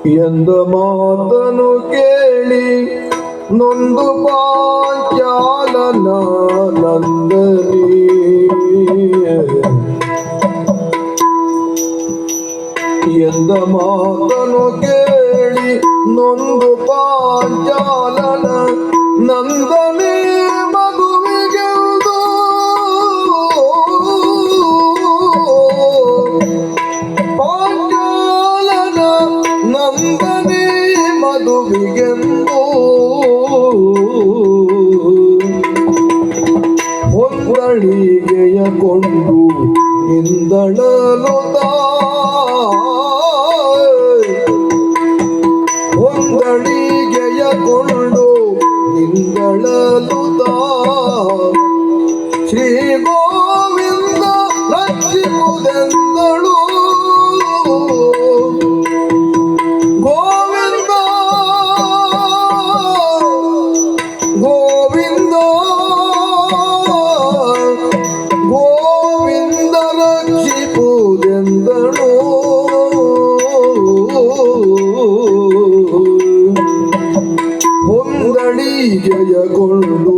ಎಂದ ಮಾತನು ಕೇಳಿ ನೊಂದು ಪಾಂಚಾಲನ ನಂದನಿ ಎಂದ ಮಾತನು ಕೇಳಿ ನೊಂದು ಪಾಂಚಾಲನ ನಂದನಿ ಮಗುವಿಗೆಂದು ಪಾಂಚಾಲನ ನಂದನಿ ಮಗುವಿಗೆಂದು ಹೊಂದಳಿಗೆಯ ಕೊಂಡು ನಿಂದಳಲುತ ಹೊಂದಳಿಗೆಯ ಕೊಂಡು ನಿಂದಳಲುತ ಶ್ರೀ ಗೋವಿಂದ ರಕ್ಷಿಸುವುದೆಂದಳು ಗೋವಿಂದ ಗೋವಿಂದ ಗೋವಿಂದ ರಕ್ಷಿಸುವುದೆಂದಳು ಹೊಂದಳಿಗೆಯಗೊಂಡು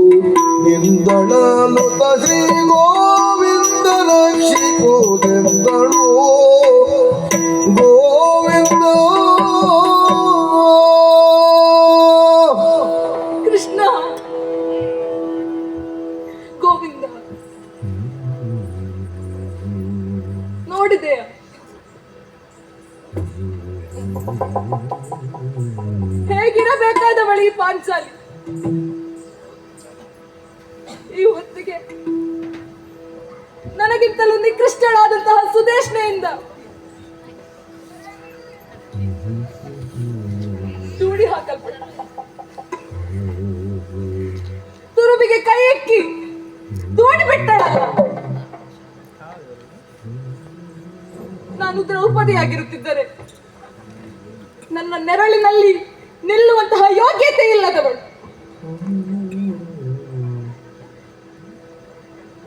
ನಿಂದಳಲುತ ಶ್ರೀ ಗೋವಿಂದ ರಕ್ಷಿಸುವುದೆಂದಳು ಗೋವಿಂದ. ಕೃಷ್ಣ ಗೋವಿಂದ ನೋಡಿದೆಯ ಹೇಗಿರಬೇಕಾದವಳು ಈ ಪಾಂಚಾಲಿ? ಈ ಹೊತ್ತಿಗೆ ನನಗಿಂತಲೂ ನಿಕೃಷ್ಟಳಾದಂತಹ ಸುದೇಶ್ನೆಯಿಂದ ದೂಡಿ ಹಾಕಲ್ಪಟ್ಟ ತುರುಬಿಗೆ ಕೈ ಎಕ್ಕಿ ದೂಡಿ ಬಿಟ್ಟಳಲ್ಲ. ನಾನು ದ್ರೌಪದಿಯಾಗಿರುತ್ತಿದ್ದರೆ ನನ್ನ ನೆರಳಿನಲ್ಲಿ ನಿಲ್ಲುವಂತಹ ಯೋಗ್ಯತೆ ಇಲ್ಲದವಳು.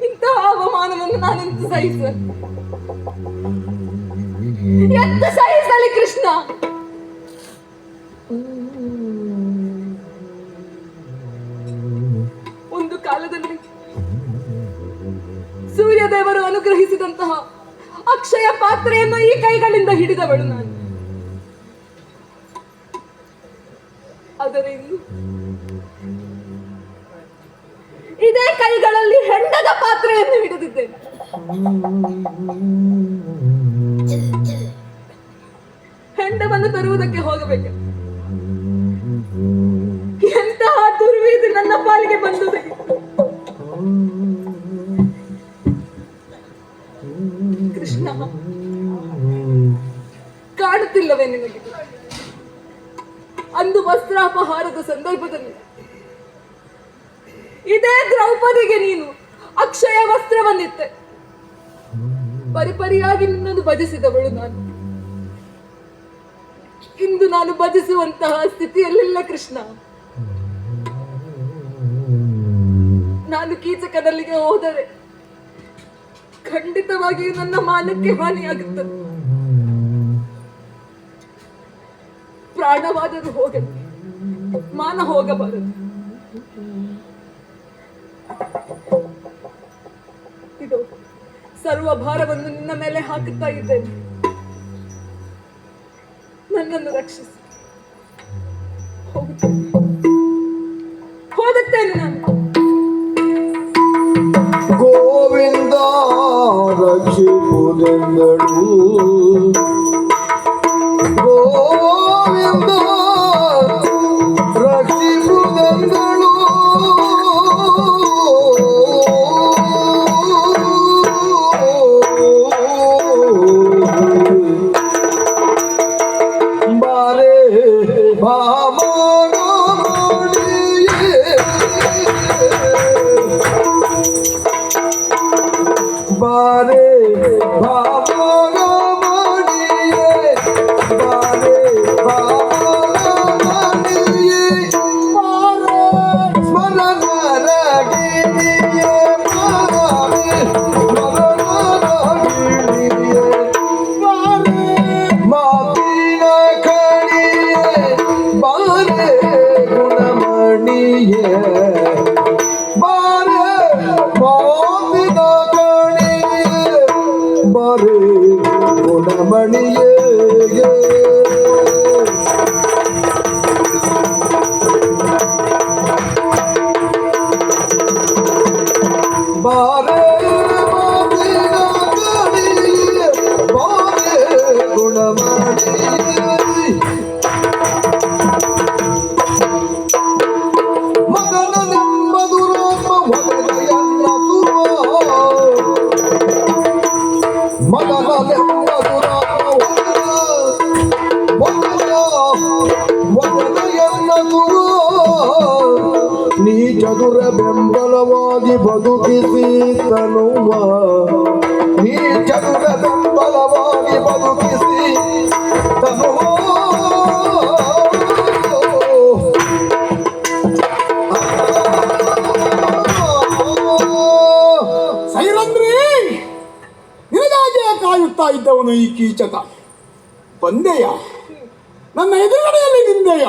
ಇಂತಹ ಅವಮಾನವನ್ನು ನಾನೆಂತ ಸಹಿಸಲಿ ಕೃಷ್ಣ? ಒಂದು ಕಾಲದಲ್ಲಿ ಸೂರ್ಯದೇವರು ಅನುಗ್ರಹಿಸಿದಂತಹ ಅಕ್ಷಯ ಪಾತ್ರೆಯನ್ನು ಈ ಕೈಗಳಿಂದ ಹಿಡಿದವಳು ನಾನು. ಆದರೆ ಇಂದು ಇದೇ ಕೈಗಳಲ್ಲಿ ಹೆಂಡದ ಪಾತ್ರೆಯನ್ನು ಹಿಡಿದಿದ್ದೇನೆ. ಹೆಂಡವನ್ನು ತರುವುದಕ್ಕೆ ಹೋಗಬೇಕು. ಎಂತಹ ದುರ್ವಿಧಿ ನನ್ನ ಪಾಲಿಗೆ ಬಂದಿದೆ. ಕೃಷ್ಣ ಕಾಣುತ್ತಿಲ್ಲವೇ ನಿನಗೆ? ಅಂದು ವಸ್ತ್ರಾಪಹಾರದ ಸಂದರ್ಭದಲ್ಲಿ ಇದೇ ದ್ರೌಪದಿಗೆ ನೀನು ಅಕ್ಷಯ ವಸ್ತ್ರವನ್ನಿತ್ತೆ. ಪರಿಪರಿಯಾಗಿ ನಿನ್ನನ್ನು ಭಜಿಸಿದವಳು ನಾನು. ಇಂದು ನಾನು ಭಜಿಸುವಂತಹ ಸ್ಥಿತಿಯಲ್ಲಿಲ್ಲ ಕೃಷ್ಣ. ನಾನು ಕೀಚಕದಲ್ಲಿಗೆ ಹೋದರೆ ಖಂಡಿತವಾಗಿಯೂ ನನ್ನ ಮಾನಕ್ಕೆ ಹಾನಿಯಾಗುತ್ತದೆ. ಪ್ರಾಣವಾದರೂ ಹೋಗಲಿ, ಮಾನ ಹೋಗಬಾರದು. ಇದು ಸರ್ವ ಭಾರವನ್ನು ನಿನ್ನ ಮೇಲೆ ಹಾಕುತ್ತಾ ಇದ್ದೇನೆ. ನನ್ನನ್ನು ರಕ್ಷಿಸಿ. ಹೋಗುತ್ತೇನೆ ನಾನು. ಗೋವಿಂದ ರಕ್ಷಿಸುವುದೆಂದಳು ಗೋವಿಂದ ರಕ್ಷಿಸುವುದೆಂದಳು ಬಾರೆ ಬಾರೆ ಮಾತಿನ ಕಣಿ ಚದುರ ಬೆಂಬಲವಾಗಿ ಬದುಕಿಸಿ ತನುವ ನೀ ಚದುರ ಬೆಂಬಲವಾಗಿ ಬದುಕಿಸಿ ತನುವ ಸೈರಂದ್ರಿ, ನಿನಗಾಗಿಯೇ ಕಾಯುತ್ತಾ ಇದ್ದವನು ಈ ಕೀಚಕ. ಬಂದೆಯ, ನನ್ನ ಎದುರುಗಡೆಯಲ್ಲಿ ನಿಂದೆಯ.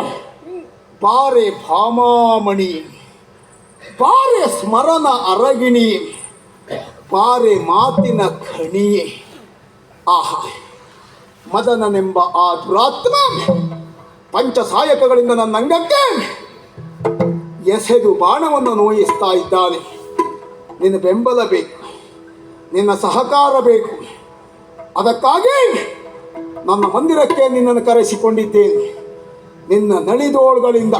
ಬಾರೆ ಭಾಮಾಮಣಿ, ಬಾರೆ ಸ್ಮರಣ ಅರಗಿಣಿ, ಬಾರೆ ಮಾತಿನ ಖಣಿಯೇ. ಆಹಾ, ಮದನನೆಂಬ ಆ ದುರಾತ್ಮ ಪಂಚಸಾಯಕಗಳಿಂದ ನನ್ನ ಅಂಗಕ್ಕೆ ಎಸೆದು ಬಾಣವನ್ನು ನೋಯಿಸ್ತಾ ಇದ್ದಾನೆ. ನಿನ್ನ ಬೆಂಬಲ ಬೇಕು, ನಿನ್ನ ಸಹಕಾರ ಬೇಕು. ಅದಕ್ಕಾಗಿ ನನ್ನ ಮಂದಿರಕ್ಕೆ ನಿನ್ನನ್ನು ಕರೆಸಿಕೊಂಡಿದ್ದೇನೆ. ನಿನ್ನ ನಳಿದೋಳುಗಳಿಂದ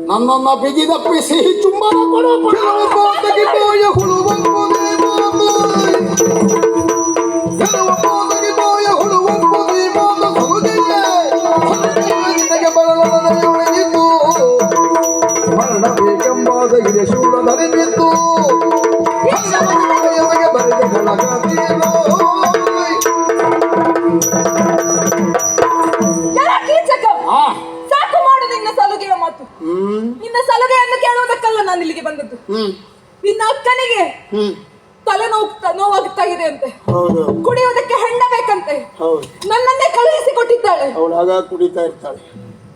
ನನ್ನನ್ನು ಬಿಗಿದಪ್ಪಿಸಿ ಚುಂಬನ ಮರಣ ಬೇಕೆಂಬಾದ ಇದೆ ಶೂಲ ನಲಿಬಿದ್ದು ಬರೆದ ಗಳಗಾತೀನೋ. ಸಾಕು ಮಾಡು ನಿನ್ನ ಸಲುಗೆಯ ಮಾತು. ನಿನ್ನ ಸಲುಗೆಯನ್ನು ಕೇಳುವುದಕ್ಕಲ್ಲ ನಾನು ಇಲ್ಲಿಗೆ ಬಂದದ್ದು. ನಿನ್ನ ಅಕ್ಕನಿಗೆ ನೋವಾಗುತ್ತಾ ಇದೆ ಅಂತೆ, ಕುಡಿಯುವುದಕ್ಕೆ ಹೆಣ್ಣ ಬೇಕಂತೆ. ನನ್ನನ್ನೇ ಕಳುಹಿಸಿ ಕೊಟ್ಟಿದ್ದಾಳೆ. ಅವಳು ಆಗ ಕುಡಿತಾ ಇರ್ತಾಳೆ.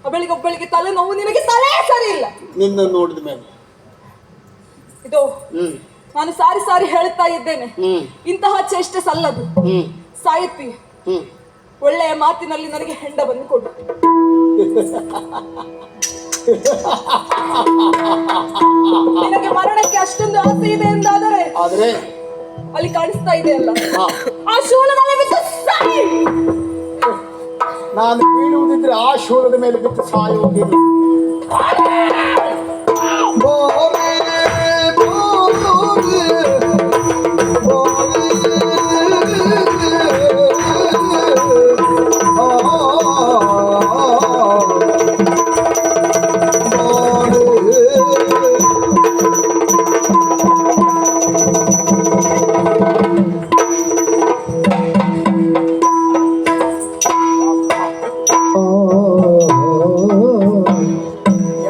ಒಬ್ಬಳಿಗೆ ತಲೆನೋವು, ನಿನಗೆ ತಲೆ ಸರಿ ಇಲ್ಲ. ನಿನ್ನ ನೋಡಿದ ಮೇಲೆ ಇದು ನಾನು ಸಾರಿ ಸಾರಿ ಹೇಳುತ್ತಾ ಇದ್ದೇನೆ. ಇಂತಹ ಚೇಷ್ಟೆ ಸಲ್ಲದು. ಸಾಯತ್ತಿ, ಒಳ್ಳೆಯ ಮಾತಿನಲ್ಲಿ ನನಗೆ ಹೆಂಡವನ್ನು ಕೊಡು. ನಿನಗೆ ಮರಣಕ್ಕೆ ಅಷ್ಟೊಂದು ಆಸೆ ಇದೆ ಎಂದಾದರೆ ಆದ್ರೆ ಅಲ್ಲಿ ಕಾಣಿಸ್ತಾ ಇದೆ ಅಲ್ಲ, ಆ ಶೂಲದಲ್ಲಿ ಬಿದ್ದು ಸಾಯಿ. ನಾನು ಬೀಳುವುದಿದ್ರೆ ಆ ಶೂಲದ ಮೇಲೆ ಬಿಟ್ಟು ಸಾಯುವುದಿಲ್ಲ.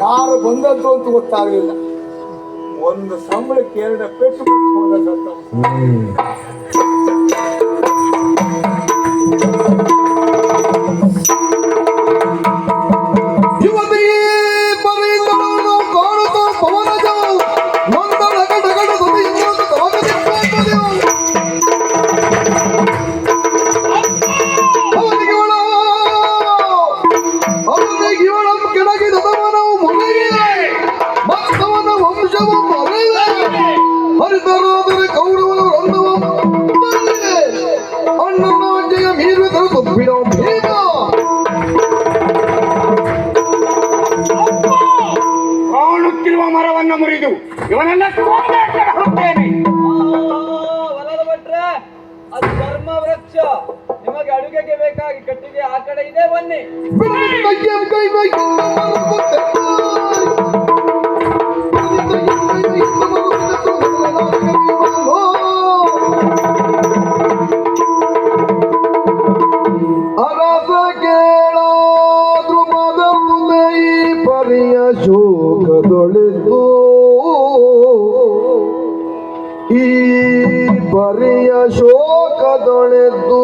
ಯಾರು ಬಂದದ್ದು ಅಂತ ಗೊತ್ತಾಗಲಿಲ್ಲ. ಒಂದು ಸಂಬಳಕ್ಕೆ 2 ಪೆಟ್ಟು ಕೊಟ್ಟು ಹೋದ. ಹರಿತರಾದರೆ ಕೌರವನ ಅಣ್ಣನ ಜಯ ಮೀರುವುದು ಬಿಡೋ ಭೀಮ. ಕಾಣುತ್ತಿರುವ ಮರವನ್ನು ಮುರಿದು ಇವನನ್ನ ಹುತ್ತೇನೆ. ಹೊಲದ ಭಟ್ರೆ, ಅದು ಧರ್ಮ ವೃಕ್ಷ. ನಿಮಗೆ ಅಡುಗೆಗೆ ಬೇಕಾಗಿ ಕಟ್ಟಿಗೆ ಆ ಕಡೆ ಇದೆ, ಬನ್ನಿ. ಅರಸ ಕೇಳಾದ್ರು ಮದಮುಂದೆ ಈ ಪರಿಯ ಶೋಕದೊಳೆದು, ಈ ಪರಿಯ ಶೋಕದೊಳೆದು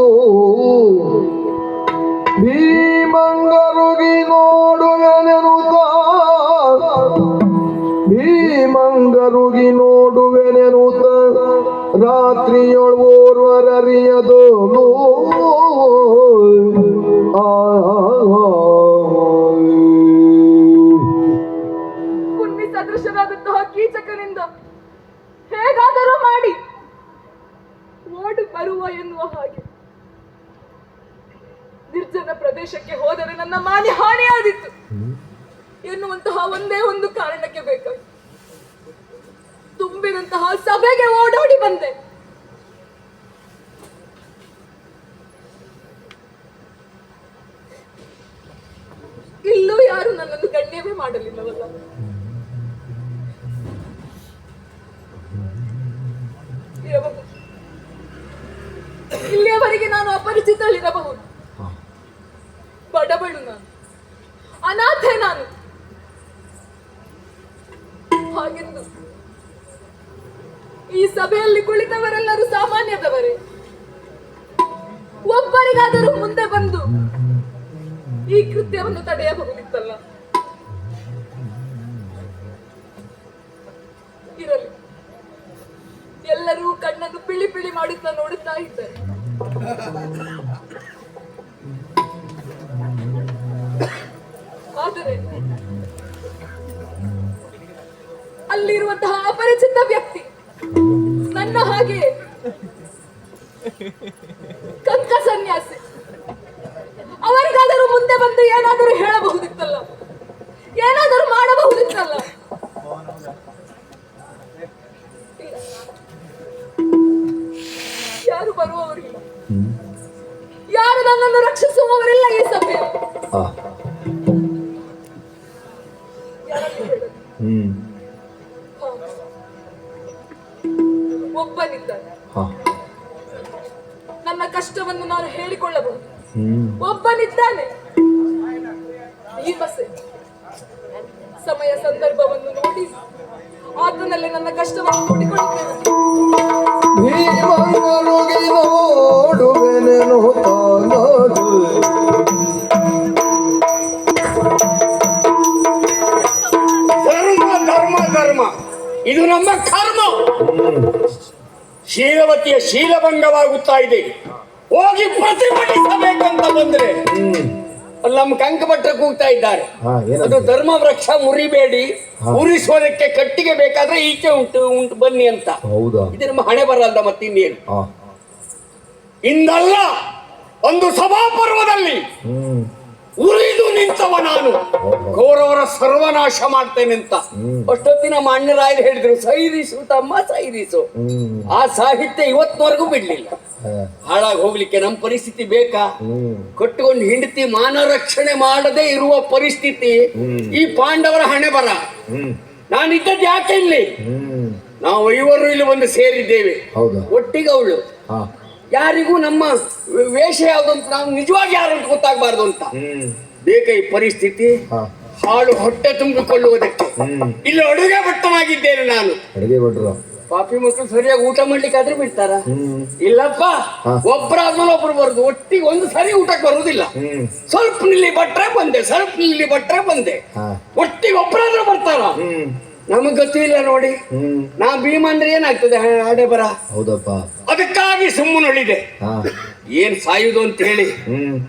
ಭೀಮಂಗರುಗಿ ನೋಡುವೆನೆನುತ್ತ, ಭೀಮಂಗರುಗಿ ನೋಡುವೆನೆನುತ್ತ ರಾತ್ರಿಯೊಳು ಓರ್ವರರಿಯದೋಲು. ಕುನ್ನಿ ಸದೃಶನಾದಂತಹ ಕೀಚಕನಿಂದ ಹೇಗಾದರೂ ಮಾಡಿ ಓಡಿ ಬರುವ ಎನ್ನುವ ಹಾಗೆ ನಿರ್ಜನ ಪ್ರದೇಶಕ್ಕೆ ಹೋದರೆ ನನ್ನ ಮಾನ ಹಾನಿಯಾದಿತ್ತು ಎನ್ನುವಂತಹ ಒಂದೇ ಒಂದು ಕಾರಣಕ್ಕೆ ಬೇಕಾಗಿ ತುಂಬಿದಂತಹ ಸಭೆಗೆ ಓಡೋಡಿ ಬಂದೆ. ಇಲ್ಲೂ ಯಾರು ನನ್ನನ್ನು ಗಣ್ಯವೇ ಮಾಡಲಿಲ್ಲವಲ್ಲ. ಅವರಿಗೆ ನಾನು ಅಪರಿಚಿತಳಿರಬಹುದು. ಬಡಬಡು ನಾನು, ಅನಾಥೆ ನಾನು. ಹಾಗೆಂದು ಈ ಸಭೆಯಲ್ಲಿ ಕುಳಿತವರೆಲ್ಲರೂ ಸಾಮಾನ್ಯದವರೇ. ಒಬ್ಬರಿಗಾದರೂ ಮುಂದೆ ಬಂದು ಈ ಕೃತ್ಯವನ್ನು ತಡೆಯಬಹುದಿತ್ತಲ್ಲ. ಇರಲಿ, ಎಲ್ಲರೂ ಕಣ್ಣನ್ನು ಪಿಳಿ ಪಿಳಿ ಮಾಡುತ್ತಾ ನೋಡುತ್ತಾ ಇದ್ದಾರೆ. ಆದರೆ ಅಲ್ಲಿರುವಂತಹ ಅಪರಿಚಿತ ವ್ಯಕ್ತಿ ನನ್ನ ಹಾಗೆ ಕಂಕ ಸನ್ಯಾಸಿ. ಅವರಿಗಾದರೂ ಮುಂದೆ ಬಂದು ಏನಾದರೂ ಹೇಳಬಹುದಿತ್ತಲ್ಲ, ಏನಾದರೂ ಮಾಡಬಹುದಿತ್ತಲ್ಲ. ಯಾರು ಬರುವವರಿಲ್ಲ, ಯಾರು ನನ್ನನ್ನು ರಕ್ಷಿಸುವವರಿಲ್ಲ ಈ ಸಭೆಯಲ್ಲಿ. ಒಬ್ಬನಿದ್ದಾನೆ, ನನ್ನ ಕಷ್ಟವನ್ನು ನಾನು ಹೇಳಿಕೊಳ್ಳಬಹುದು. ಒಬ್ಬನಿದ್ದಾನೆ, ಭೀಮಸೆ. ಸಮಯ ಸಂದರ್ಭವನ್ನು ನೋಡಿ ಆತನಲ್ಲಿ ನನ್ನ ಕಷ್ಟವನ್ನು ನೋಡಿಕೊಳ್ಳುತ್ತೇನೆ. ಭೀಮಂಗರುಗಿ ನೋಡುವೆನೆನು ತಾನದು. ಧರ್ಮ ಧರ್ಮ ಧರ್ಮ ಇದು ನಮ್ಮ ಕರ್ಮ. ಶೀಲವತಿಯ ಶೀಲಭಂಗವಾಗುತ್ತಾ ಇದೆ. ಹೋಗಿ ಪ್ರತಿಭಟಿಸಬೇಕಂತ ಬಂದ್ರೆ ಅಲ್ಲಿ ನಮ್ಮ ಕಂಕ ಭಟ್ರ ಕೂಗ್ತಾ ಇದ್ದಾರೆ. ಅದು ಧರ್ಮ ವೃಕ್ಷ ಮುರಿಬೇಡಿ, ಉರಿಸೋದಕ್ಕೆ ಕಟ್ಟಿಗೆ ಬೇಕಾದ್ರೆ ಈಚೆ ಉಂಟು ಬನ್ನಿ ಅಂತ. ಇದು ನಮ್ಮ ಹಣೆ ಬರಲ್ಲ ಮತ್ತಿನ್ನೇನು. ಇಂದಲ್ಲ, ಒಂದು ಸಭಾಪರ್ವದಲ್ಲಿ ಉರಿದು ನಿಂತವ ನಾನು, ಕೌರವರ ಸರ್ವನಾಶ ಮಾಡ್ತೇನೆ ಅಂತ. ಅಷ್ಟೊತ್ತಿನ ನಮ್ಮ ಅಣ್ಣರಾಯರು ಹೇಳಿದ್ರು, ಸೈರಿಸು ತಮ್ಮ ಸೈರಿಸು. ಆ ಸಾಹಿತ್ಯ ಇವತ್ತಿನವರೆಗೂ ಬಿಡ್ಲಿಲ್ಲ. ಹಾಳಾಗಿ ಹೋಗ್ಲಿಕ್ಕೆ ನಮ್ಮ ಪರಿಸ್ಥಿತಿ ಬೇಕಾ? ಕಟ್ಟುಕೊಂಡು ಹೆಂಡತಿ ಮಾನ ರಕ್ಷಣೆ ಮಾಡದೆ ಇರುವ ಪರಿಸ್ಥಿತಿ ಈ ಪಾಂಡವರ ಹಣೆ ಬರ. ನಾನಿದ್ದದ್ದು ಯಾಕೆ ಇಲ್ಲಿ? ನಾವು ಐವರು ಇಲ್ಲಿ ಒಂದು ಸೇರಿದ್ದೇವೆ ಒಟ್ಟಿಗೆ. ಅವಳು ಯಾರಿಗೂ ನಮ್ಮ ವೇಷ ಯಾವ್ದು ಅಂತ ನಾವು ನಿಜವಾಗಿ ಯಾರು ಗೊತ್ತಾಗಬಾರ್ದು ಅಂತ ಬೇಕ ಈ ಪರಿಸ್ಥಿತಿ. ಹಾಳು ಹೊಟ್ಟೆ ತುಂಬಿಕೊಳ್ಳುವುದಕ್ಕೆ ಇಲ್ಲಿ ಅಡುಗೆ ಭಟ್ಟನಾಗಿದ್ದೇನೆ ನಾನು. ಪಾಪಿ ಮಕ್ಕಳು ಸರಿಯಾಗಿ ಊಟ ಮಾಡ್ಲಿಕ್ಕಾದ್ರೆ ಬಿಡ್ತಾರ? ಇಲ್ಲಪ್ಪ, ಒಬ್ಬರಾದ್ಮೇಲೆ ಒಬ್ರು ಬರುದು, ಒಟ್ಟಿಗೆ ಒಂದು ಸರಿ ಊಟಕ್ಕೆ ಬರುವುದಿಲ್ಲ. ಸ್ವಲ್ಪ ನಿಲ್ಲಿ ಭಟ್ರೆ ಬಂದೆ, ಸ್ವಲ್ಪ ನಿಲ್ಲಿ ಭಟ್ರೆ ಬಂದೆ, ಒಟ್ಟಿಗೆ ಒಬ್ಬರಾದ್ರೂ ಬರ್ತಾರ? ನಮಗ್ ಗೊತ್ತಿಲ್ಲ ನೋಡಿ. ನಾ ಭೀಮ ಅಂದ್ರೆ ಏನಾಗ್ತದೆ ಹಣೆ ಬರ. ಅದಕ್ಕಾಗಿ ಸುಮ್ಮನುಳಿದೆ. ಏನ್ ಸಾಯುದು ಅಂತ ಹೇಳಿ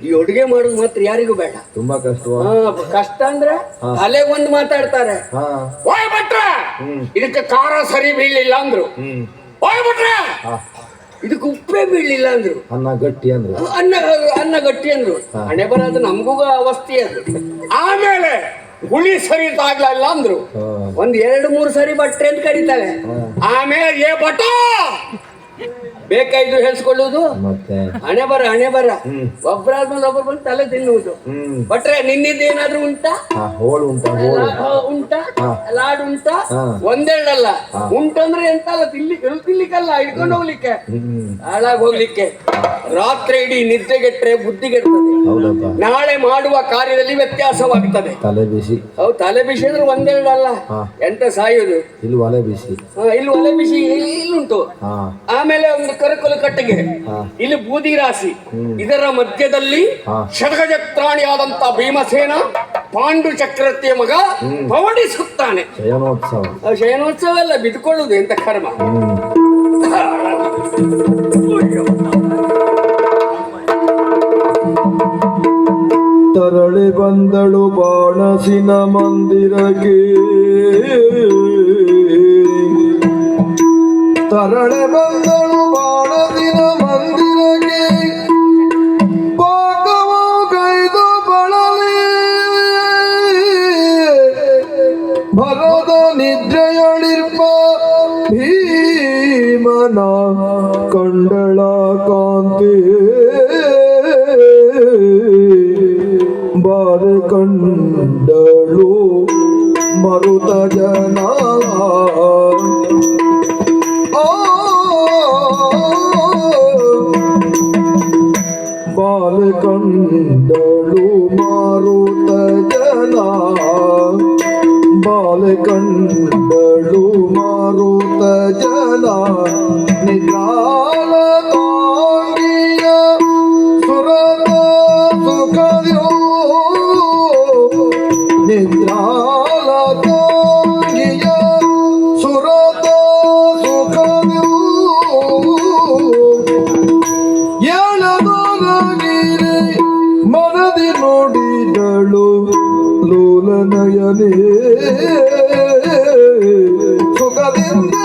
ಈ ಅಡುಗೆ ಮಾಡುದು ಮಾತ್ರ ಯಾರಿಗೂ ಬೇಡ. ತುಂಬಾ ಕಷ್ಟ ಅಂದ್ರೆ ತಲೆಗೆ ಒಂದು ಮಾತಾಡ್ತಾರೆ. ಓಯ್ ಭಟ್ರ, ಇದಕ್ಕೆ ಖಾರ ಸರಿ ಬೀಳಿಲ್ಲ ಅಂದ್ರು. ಓಯ್ ಭಟ್ರ, ಇದಕ್ಕೆ ಉಪ್ಪೇ ಬೀಳಿಲ್ಲ ಅಂದ್ರು. ಅನ್ನ ಗಟ್ಟಿ ಅಂದ್ರು. ಹಣೆ ಬರ ಅದು ನಮಗೂ ಅವಸ್ಥೆ ಅದು. ಆಮೇಲೆ ಹುಳಿ ಸರಿ ಆಗ್ಲಿಲ್ಲ ಅಂದ್ರು. ಒಂದ್ 2-3 ಸರಿ ಬಟ್ರೆ ಅಂತ ಕರೀತಾರೆ. ಆಮೇಲೆ ಏ ಬಟ ಬೇಕಾಯ್ತು ಹೇಳ್ಸ್ಕೊಳ್ಳುವುದು. ಹಣೆ ಬರ ಒಬ್ಬರಾದ್ಮೇಲೆ ಒಬ್ಬರು ಬಂದು ತಲೆ ತಿನ್ನುವುದು. ಬಟ್ರೆ ನಿನ್ನಿದ್ದೇನಾದ್ರೂ ಉಂಟಾ? ಲಾಡ್ ಉಂಟಾ? ಒಂದೆರಡಲ್ಲ, ಉಂಟಂದ್ರೆ ಎಂತ ಅಲ್ಲ, ತಿನ್ಲಿಕ್ಕಲ್ಲ, ಹಿಡ್ಕೊಂಡು ಹೋಗ್ಲಿಕ್ಕೆ, ಹಾಳಾಗಿ ಹೋಗ್ಲಿಕ್ಕೆ. ರಾತ್ರಿ ಇಡೀ ನಿದ್ದೆಗೆಟ್ರೆ ಬುದ್ಧಿಗೆಡ್ತದೆ. ನಾಳೆ ಮಾಡುವ ಕಾರ್ಯದಲ್ಲಿ ವ್ಯತ್ಯಾಸವಾಗ್ತದೆ. ತಲೆ ಬಿಸಿ ಅಂದ್ರೆ ಒಂದೆರಡಲ್ಲ, ಎಂತ ಸಾಯುದು. ಇಲ್ಲಿ ಒಲೆ ಬಿಸಿ ಇಲ್ಲುಂಟು. ಆಮೇಲೆ ಒಂದು ಕರಕಲು ಕಟ್ಟಿಗೆ, ಇಲ್ಲಿ ಬೂದಿ ರಾಶಿ. ಇದರ ಮಧ್ಯದಲ್ಲಿ ಷಡ್ಗಜತ್ರಾಣಿಯಾದಂತ ಭೀಮಸೇನ ಪಾಂಡು ಚಕ್ರವರ್ತಿಯ ಮಗ ಪವಡಿಸುತ್ತಾನೆ. ಶಯನೋತ್ಸವ ಅಲ್ಲ, ಬಿದ್ದುಕೊಳ್ಳುವುದು ಎಂತ ಕರ್ಮ. ತರಳಿ ಬಂದಳು ಬಾಣಸಿನ ಮಂದಿರಕ್ಕೆ, ತರಳೆ ಬಂದಳು ಬಾಣಸಿನ ಮಂದಿರಕ್ಕೆ. ಪಾಕವ ಕೈದು ಬಳಲಿ ಭರದ ನಿದ್ರೆಯಳಿರ್ಪ ಭೀಮನ ಕಂಡಳ ಕಾಂತಿ. ಬಾರ ಕಂಡಳು ಮರುತ ಜನ. ಕಂಡಳು ಮಾರುತ ಜನ ನಿಜಾಲ ತಾಂಗಿಯ ಸುರದ ಸುಖದ್ಯೋ ನಿದ್ರಾಲ ತಾಂಗಿಯ ಸುರದ ಸುಖದ್ಯೋ ಎಳದೊರಗಿರಿ ಮನದಿ ನೋಡಿದಳು ಲೋಲನಯನೇ ಸುಖದಿಂದೇಳದೊರಗಿರಿ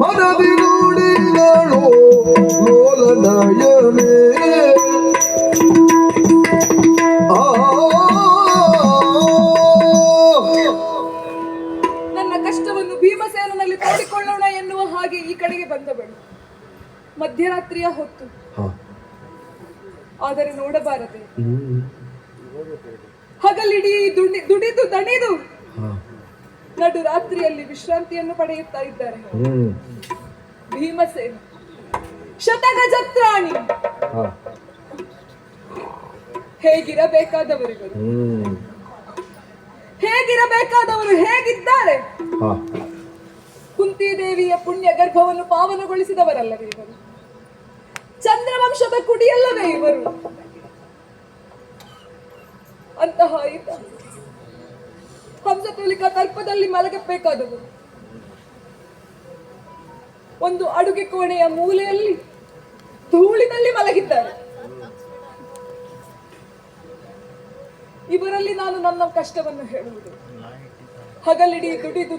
ಮನದಿ ನೋಡಿದಳು ಲೋಲನಯನೇ ನನ್ನ ಕಷ್ಟವನ್ನು ಭೀಮಸೇನಲ್ಲಿ ತೋಡಿಕೊಳ್ಳೋಣ ಎನ್ನುವ ಹಾಗೆ ಈ ಕಡೆಗೆ ಬಂದವಳು. ಮಧ್ಯರಾತ್ರಿಯ ಹೊತ್ತು, ಆದರೆ ನೋಡಬಾರದೆ. ಹಗಲಿಡೀ ದುಡಿದು ದಣಿದು ನಡು ರಾತ್ರಿಯಲ್ಲಿ ವಿಶ್ರಾಂತಿಯನ್ನು ಪಡೆಯುತ್ತಾ ಇದ್ದಾರೆ ಭೀಮಸೇನ. ಶತಗಜತ್ರಾಣಿ ಹೇಗಿರಬೇಕಾದವರಿಗಳು, ಹೇಗಿರಬೇಕಾದವರು ಹೇಗಿದ್ದಾರೆ. ಕುಂತಿದೇವಿಯ ಪುಣ್ಯ ಗರ್ಭವನ್ನು ಪಾವನಗೊಳಿಸಿದವರಲ್ಲವೇ ಇವರು? ಚಂದ್ರವಂಶದ ಕುಡಿಯಲ್ಲವೇ ಇವರು? ಅಂತಹ ಈತ ಹಂಸತುಲಿಕಾ ತಲ್ಪದಲ್ಲಿ ಮಲಗಬೇಕಾದವರು ಒಂದು ಅಡುಗೆ ಕೋಣೆಯ ಮೂಲೆಯಲ್ಲಿ ಧೂಳಿನಲ್ಲಿ ಮಲಗಿದ್ದಾರೆ. ಇವರಲ್ಲಿ ನಾನು ನನ್ನ ಕಷ್ಟವನ್ನು ಹೇಳುವುದು. ಹಗಲಿಡೀ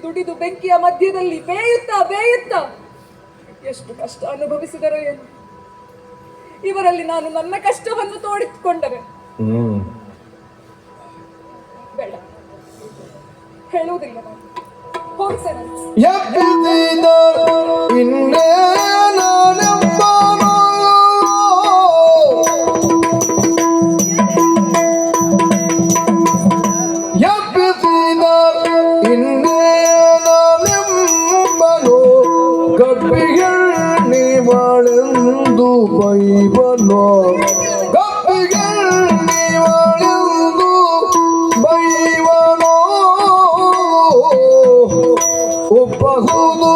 ದುಡಿದು ಬೆಂಕಿಯ ಮಧ್ಯದಲ್ಲಿ ಬೇಯುತ್ತಾ ಎಷ್ಟು ಕಷ್ಟ ಅನುಭವಿಸಿದರೋ ಏನು. ಇವರಲ್ಲಿ ನಾನು ನನ್ನ ಕಷ್ಟವನ್ನು ತೋಡಿಕೊಂಡರೆ ಬೇಡ, ಹೇಳುವುದಿಲ್ಲ ನಾನು. ಹೋಗ್ತೇನೆ. ನೀವಳೆಂದು ಬೈಬನೋ ನೀವಳೆಂದು ಬೈವನೋ ಒಪ್ಪಹುದು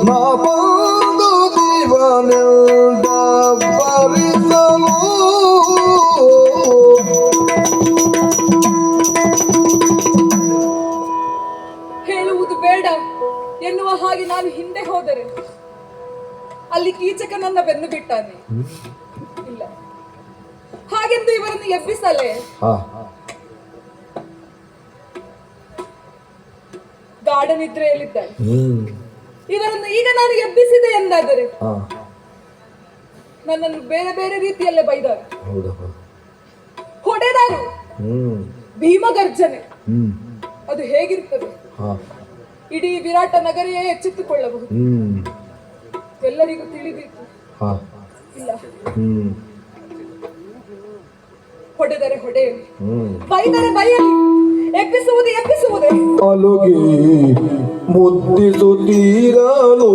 ನಾ ಬಂದು ಜೀವನೆಲ್ದ ಭರಿಸಲು. ಹೇಳುವುದು ಬೇಡ ಎನ್ನುವ ಹಾಗೆ ನಾನು ಹಿಂದೆ ಹೋದರೆ ಅಲ್ಲಿ ಕೀಚಕ ನನ್ನ ಬೆನ್ನು ಬಿಟ್ಟಾನೆ. ಇಲ್ಲ, ಹಾಗೆಂದು ಇವರನ್ನು ಎಬ್ಬಿಸಲೇ ಗಾಢ ನಿದ್ರೆಯಲ್ಲಿದ್ದಾರೆ. ಇವರನ್ನು ಈಗ ನಾನು ಎಬ್ಬಿಸಿದೆ ಎಂದಾದರೆ ನನ್ನನ್ನು ಬೇರೆ ಬೇರೆ ರೀತಿಯಲ್ಲೇ ಬೈದರು, ಹೊಡೆದರು. ಭೀಮಗರ್ಜನೆ ಅದು ಹೇಗಿರುತ್ತದೆ? ಇಡೀ ವಿರಾಟ ನಗರಿಯೇ ಎಚ್ಚೆತ್ತುಕೊಳ್ಳಬಹುದು. ಎಲ್ಲರಿಗೂ ತಿಳಿದಿತ್ತು. ಇಲ್ಲ, ಹೊಡೆದರೆ ಹೊಡೆಯಲಿ, ಬೈದರೆ ಬೈಯಲಿ, ಎಬ್ಬಿಸುವುದೇ. ಅಲುಗೆ ಮುದ್ದಿಸುತ್ತೀರನು,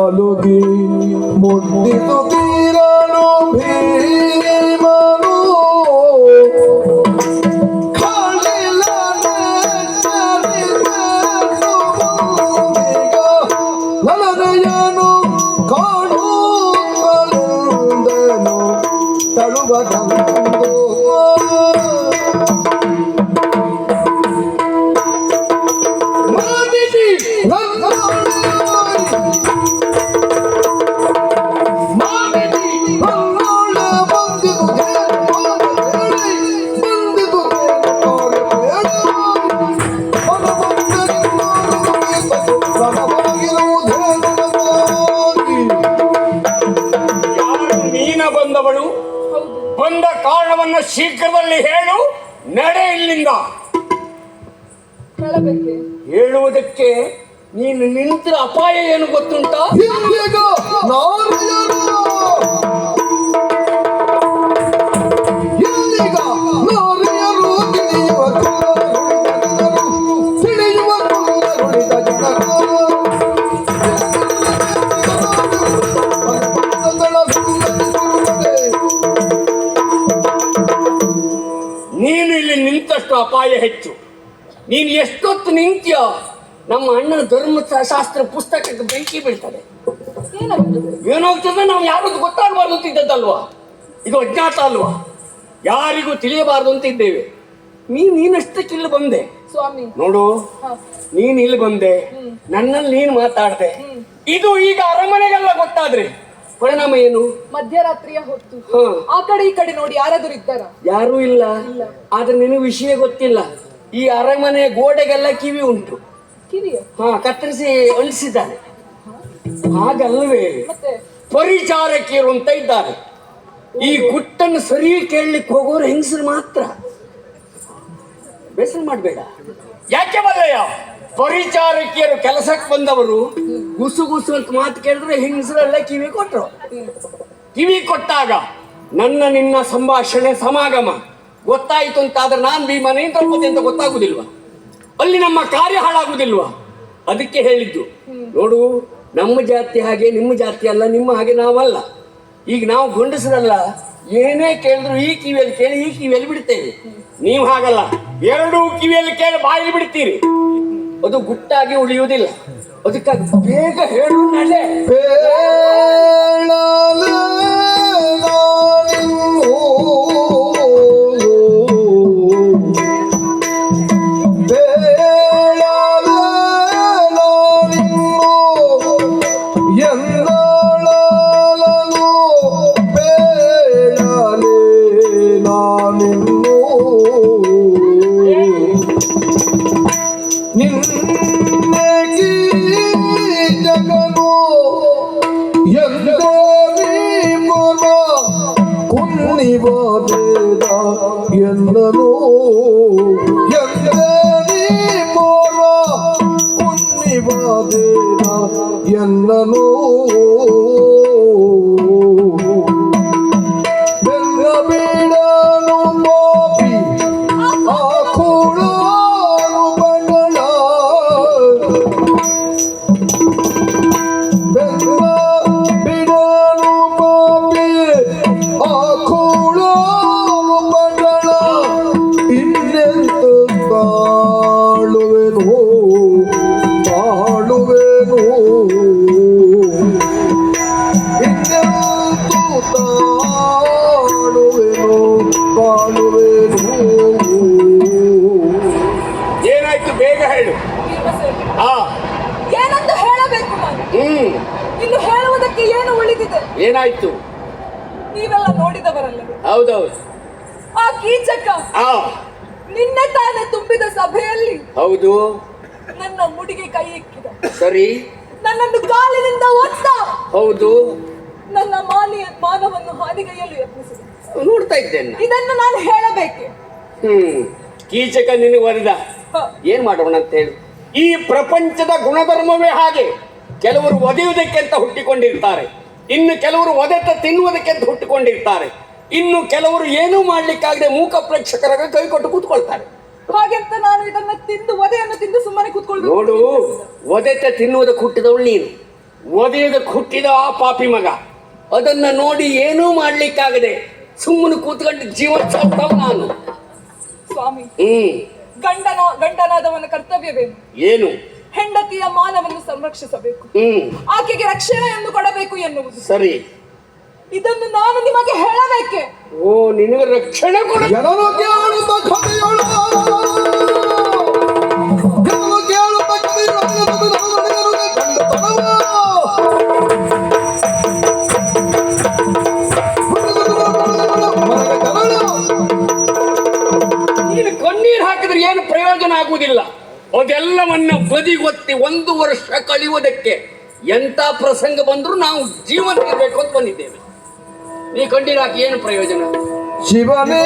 ಅಲುಗೆ ಮುದ್ದಿಸುತ್ತೀರನು ಭೀಮನು. ನಲನೆಯನು ಕಾಣುತ್ತಲುಂದನು ತಳುವದಂದು ಬಂದವಳು, ಬಂದ ಕಾರಣವನ್ನು ಶೀಘ್ರದಲ್ಲಿ ಹೇಳು. ನಡೆ ಇಲ್ಲಿಂದ. ಹೇಳುವುದಕ್ಕೆ ನೀನು ನಿಂತಿರ ಅಪಾಯ ಏನು ಗೊತ್ತುಂಟಾ? ನೀ ಅಪಾಯ ಹೆಚ್ಚು. ನೀನು ಎಷ್ಟೊತ್ತು ನಿಂತ್ಯೋ ನಮ್ಮ ಅಣ್ಣನ ಧರ್ಮಶಾಸ್ತ್ರ ಪುಸ್ತಕಕ್ಕೆ ಬೆಂಕಿ ಬೀಳ್ತದೆ. ಏನಾಗ್ತದೆ? ಏನಾಗ್ತದೆ ನಾವು ಯಾರದ್ದು ಗೊತ್ತಾಗಬಾರ್ದು ಅಂತ ಇದ್ದದ್ದಲ್ವಾ? ಇದು ಅಜ್ಞಾತ ಅಲ್ವಾ? ಯಾರಿಗೂ ತಿಳಿಯಬಾರ್ದು ಅಂತ ಇದ್ದೇವೆ. ನೀನಷ್ಟಕ್ಕೆ ಇಲ್ಲಿ ಬಂದೆ ಸ್ವಾಮಿ. ನೋಡು, ಹ. ನೀನ್ ಇಲ್ಲಿ ಬಂದೆ, ನನ್ನಲ್ಲಿ ನೀನು ಮಾತಾಡ್ದೆ. ಇದು ಈಗ ಅರಮನೆಗೆಲ್ಲ ಗೊತ್ತಾದ್ರೆ ಪರಿಣಾಮ ಏನು? ಮಧ್ಯರಾತ್ರಿಯ ಹೊತ್ತು ಹ. ಆ ಕಡೆ ಈ ಕಡೆ ನೋಡಿ ಯಾರಾದ್ರೂ ಇದ್ದಾರ? ಯಾರೂ ಇಲ್ಲ. ಆದ್ರೆ ನಿನಗೆ ವಿಷಯ ಗೊತ್ತಿಲ್ಲ. ಈ ಅರಮನೆ ಗೋಡೆಗೆಲ್ಲ ಕಿವಿ ಉಂಟು. ಕಿವಿಯ? ಕತ್ತರಿಸಿ ಅಳಿಸಿದ್ದಾರೆ. ಹಾಗಲ್ವೇ, ಮತ್ತೆ ಪರಿಚಾರಕಿಯರು ಅಂತ ಇದ್ದಾರೆ. ಈ ಗುಟ್ಟನ್ನು ಸರಿ ಕೇಳಲಿಕ್ಕೆ ಹೋಗೋರು ಹೆಂಗಸರು ಮಾತ್ರ. ಬೇಸರ ಮಾಡಬೇಡ. ಯಾಕೆ ಬಲ್ಲಯ್ಯ, ಪರಿಚಾರಕಿಯರು ಕೆಲಸಕ್ಕೆ ಬಂದವರು ಗುಸು ಗುಸು ಅಂತ ಮಾತು ಕೇಳಿದ್ರೆ ಹೆಂಗಸರೆಲ್ಲ ಕಿವಿ ಕೊಟ್ಟರು. ಕಿವಿ ಕೊಟ್ಟಾಗ ನನ್ನ ನಿನ್ನ ಸಂಭಾಷಣೆ ಸಮಾಗಮ ಗೊತ್ತಾಯಿತು ಅಂತಾದ್ರೆ ನಾನು ಭೀಮನೇ ದ್ರೌಪದಿ ಅಂತ ಗೊತ್ತಾಗುದಿಲ್ವಾ? ಅಲ್ಲಿ ನಮ್ಮ ಕಾರ್ಯ ಹಾಳಾಗುದಿಲ್ವಾ? ಅದಕ್ಕೆ ಹೇಳಿದ್ದು. ನೋಡು, ನಮ್ಮ ಜಾತಿ ಹಾಗೆ ನಿಮ್ಮ ಜಾತಿ ಅಲ್ಲ, ನಿಮ್ಮ ಹಾಗೆ ನಾವಲ್ಲ. ಈಗ ನಾವು ಗಂಡಸರಲ್ಲ, ಏನೇ ಕೇಳಿದ್ರು ಈ ಕಿವಿಯಲ್ಲಿ ಕೇಳಿ ಈ ಕಿವಿಯಲ್ಲಿ ಬಿಡ್ತೇವೆ. ನೀವು ಹಾಗಲ್ಲ, ಎರಡೂ ಕಿವಿಯಲ್ಲಿ ಕೇಳಿ ಬಾಯಲ್ಲಿ ಬಿಡ್ತೀರಿ. ಅದು ಗುಟ್ಟಾಗಿ ಉಳಿಯುವುದಿಲ್ಲ. ಅದಕ್ಕಾಗಿ ಬೇಗ ಹೇಳು ನಡೆ. ಎಂದನು ಎಂದನಿ ಮೋರ ಕುನ್ನಿವಾದೇನ ಎಂದನು ಬೆಲ್ಲ ಬೀಡನು ಮೋಪಿ ಆ ಕೂಡಾನು ಬಣ್ಣ ಬೆಲ್ಲ ಬಿಡನು ಮೋಪಿ ಆ ಕೂಡಾನು ಬಣ್ಣ ಇನ್ನೆಂದು ಬಾಳುವೆನು ಬಾಳುವೆನು ಇನ್ನೆಂದು ತಾಳುವೆನು ಬಾಳುವೆನು. ಏನಾಯ್ತು ಬೇಗ ಹೇಳು. ಭೀಮಸೇನ, ಆ ಏನಂತ ಹೇಳಬೇಕು ನಾನು? ಇನ್ನು ಹೇಳುವುದಕ್ಕೆ ಏನು ಉಳಿದಿದೆ? ಏನಾಯ್ತು? ನೀವೆಲ್ಲ ನೋಡಿದವರಲ್ಲವೇ? ಹೌದೌದು. ಆ ಕೀಚಕ ಆ ನಿನ್ನೆ ತಾನೇ ತುಂಬಿದ ಸಭೆಯಲ್ಲಿ ಹೌದು. ನನ್ನ ಮುಡಿಗೆ ಕೈ ಇಕ್ಕಿದ. ಸರಿ. ನನ್ನನ್ನು ಕಾಲಿನಿಂದ ಒತ್ತ. ಹೌದು. ನನ್ನ ಮಾನವನ್ನು ಹಾನಿಗೈಯಲು ಯತ್ನಿಸಿದ. ನೋಡ್ತಾ ಇದ್ದೇನೆ. ಇದನ್ನು ನಾನು ಹೇಳಬೇಕೆ? ಕೀಚಕ ನಿನಗೆ ಒಲಿದ. ಏನ್ ಮಾಡೋಣ ಅಂತ ಹೇಳಿ. ಈ ಪ್ರಪಂಚದ ಗುಣಧರ್ಮವೇ ಹಾಗೆ. ಕೆಲವರು ಒದೆಯುವುದಕ್ಕೆ ಅಂತ ಹುಟ್ಟಿಕೊಂಡಿರ್ತಾರೆ, ಇನ್ನು ಕೆಲವರು ಒದೆತ ತಿನ್ನುವುದಕ್ಕೆ ಅಂತ ಹುಟ್ಟಿಕೊಂಡಿರ್ತಾರೆ, ಇನ್ನು ಕೆಲವರು ಏನೂ ಮಾಡ್ಲಿಕ್ಕಾಗದೆ ಮೂಕ ಪ್ರೇಕ್ಷಕರಾಗ ಕೈ ಕೊಟ್ಟು ಕೂತ್ಕೊಳ್ತಾರೆ. ಹಾಗೆಂತ ನಾನು ಇದನ್ನ ತಿಂದು ಒದೆಯನ್ನು ತಿಂದು ಸುಮ್ಮನೆ ಕೂತ್ಕೊಳ್ಬೇಕು? ನೋಡು, ಒದೆತ ತಿನ್ನುವುದಕ್ಕೆ ಹುಟ್ಟಿದವಳು ನೀನು, ಒದೆಯುವುದಕ್ಕೆ ಹುಟ್ಟಿದ ಆ ಪಾಪಿ ಮಗ. ಅದನ್ನ ನೋಡಿ ಏನೂ ಮಾಡ್ಲಿಕ್ಕಾಗದೆ ಸುಮ್ಮನೆ ಕೂತ್ಕೊಂಡು ಜೀವನ ಸಾಕ್ತಾವ ನಾನು. ಸ್ವಾಮಿ, ಗಂಡನಾದವನ ಕರ್ತವ್ಯವೇನು? ಏನು? ಹೆಂಡತಿಯ ಮಾನವನ್ನು ಸಂರಕ್ಷಿಸಬೇಕು, ಆಕೆಗೆ ರಕ್ಷಣೆಯನ್ನು ಕೊಡಬೇಕು ಎನ್ನುವುದು. ಸರಿ. ಇದನ್ನು ನಾನು ನಿಮಗೆ ಹೇಳಬೇಕೆ? ಓ, ನಿನಗೆ ರಕ್ಷಣೆ ಕೊಡ. ಜನರು ಕೇಳುವ ಕಥೆಯೊಳು ಜನರು ಕೇಳುವ ನೀನು ಕಣ್ಣೀರು ಹಾಕಿದ್ರೆ ಏನು ಪ್ರಯೋಜನ ಆಗುವುದಿಲ್ಲ. ಅದೆಲ್ಲವನ್ನ ಬದಿಗೊತ್ತಿ 1 ವರ್ಷ ಕಳೆಯುವುದಕ್ಕೆ ಎಂತ ಪ್ರಸಂಗ ಬಂದರೂ ನಾವು ಜೀವನ ಇರಬೇಕು ಅಂತ ಬಂದಿದ್ದೇವೆ. ನೀ ಕಣ್ಣೀರು ಹಾಕಿ ಏನು ಪ್ರಯೋಜನ? ಶಿವನೇ